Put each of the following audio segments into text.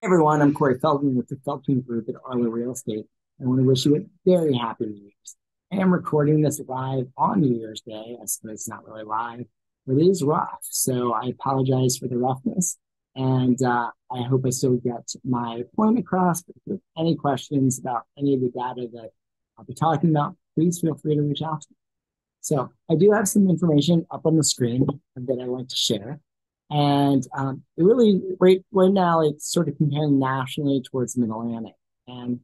Everyone, I'm Corey Feldman with the Feldman Group at Arlo Real Estate. I want to wish you a very happy New Year's. I am recording this live on New Year's Day. I suppose it's not really live, but it is rough. So I apologize for the roughness. And I hope I still get my point across. But if you have any questions about any of the data that I'll be talking about, please feel free to reach out to me. So I do have some information up on the screen that I want to share. And it really, right now, it's sort of comparing nationally towards the Mid-Atlantic. And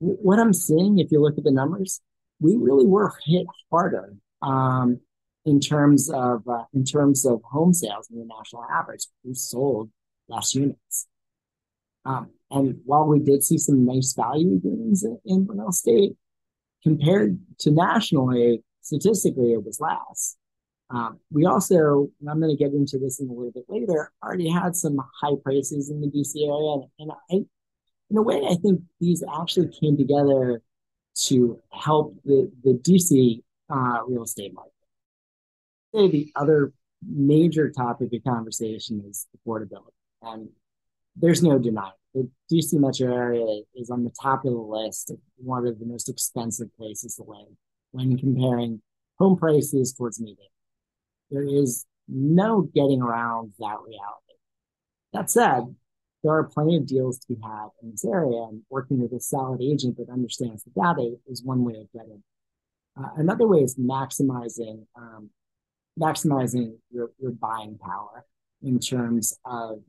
what I'm seeing, if you look at the numbers, we really were hit harder in terms of home sales in the national average. We sold less units. And while we did see some nice value gains in real estate, compared to nationally, statistically, it was less. We also, and I'm going to get into this in a little bit later, already had some high prices in the DC area. And in a way, I think these actually came together to help the DC real estate market. The other major topic of conversation is affordability. And there's no denying the DCMetro area is on the top of the list of one of the most expensive places to live when comparing home prices towards median. There is no getting around that reality. That said, there are plenty of deals to be had in this area, and working with a solid agent that understands the data is one way of getting. Another way is maximizing your buying power in terms of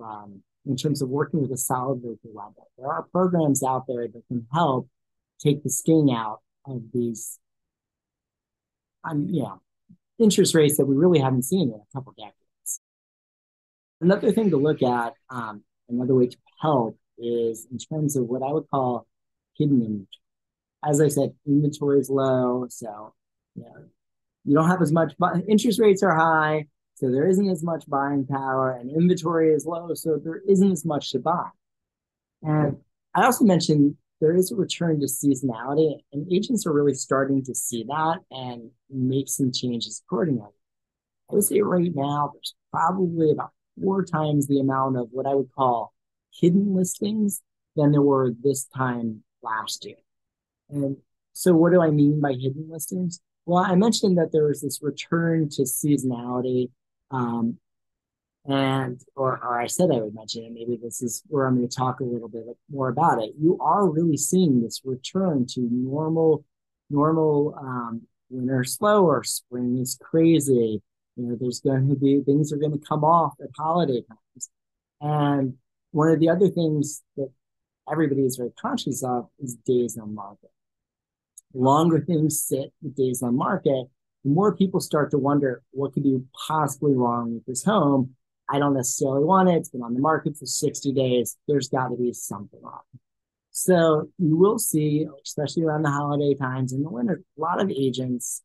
working with a solid local level. There are programs out there that can help take the sting out of these, interest rates that we really haven't seen in a couple of decades. Another thing to look at, another way to help is in terms of what I would call hidden inventory. As I said, inventory is low, so you don't have as much. Interest rates are high, so there isn't as much buying power, and inventory is low, so there isn't as much to buy. And I also mentioned there is a return to seasonality, and agents are really starting to see that and make some changes accordingly. I would say right now there's probably about 4 times the amount of what I would call hidden listings than there were this time last year. And so, what do I mean by hidden listings? Well, I mentioned that there was this return to seasonality, um, or I said I would mention it. Maybe this is where I'm going to talk a little bit more about it. You are really seeing this return to normal winter slower, spring is crazy. There's going to be things are going to come off at holiday times, and one of the other things that everybody is very conscious of is days on market. The longer things sit with days on market, the more people start to wonder what could be possibly wrong with this home. I don't necessarily want it. It's been on the market for 60 days. There's got to be something wrong. So you will see, especially around the holiday times in the winter, a lot of agents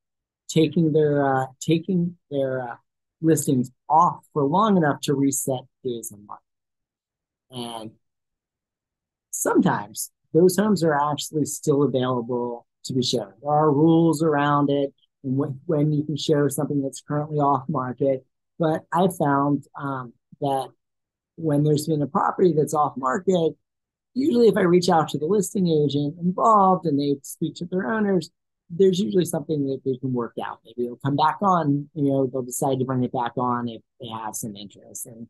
taking their listings off for long enough to reset days on market. And sometimes those homes are actually still available to be shown. There are rules around it and when you can show something that's currently off market. But I found that when there's been a property that's off market, usually if I reach out to the listing agent involved and they speak to their owners, there's usually something that they can work out. Maybe it'll come back on, they'll decide to bring it back on if they have some interest. And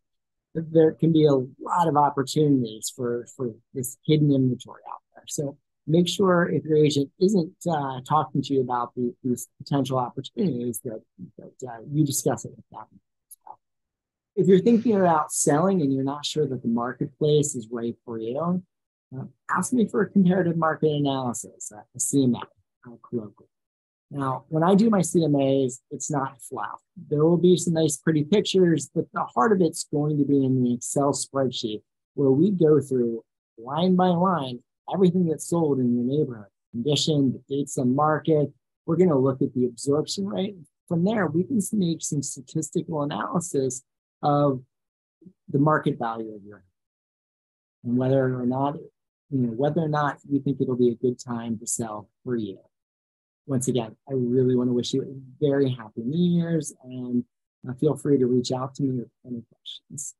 there can be a lot of opportunities for this hidden inventory out there. So make sure if your agent isn't talking to you about these potential opportunities that you discuss it with them. If you're thinking about selling and you're not sure that the marketplace is right for you, ask me for a comparative market analysis, a CMA, colloquially. Now, when I do my CMAs, it's not fluff. There will be some nice, pretty pictures, but the heart of it's going to be in the Excel spreadsheet where we go through line by line everything that's sold in your neighborhood, condition, the dates on market. We're going to look at the absorption rate. From there, we can make some statistical analysis of the market value of your home and whether or not you think it'll be a good time to sell for you. Once again, I really want to wish you a very happy New Year's, and feel free to reach out to me with any questions.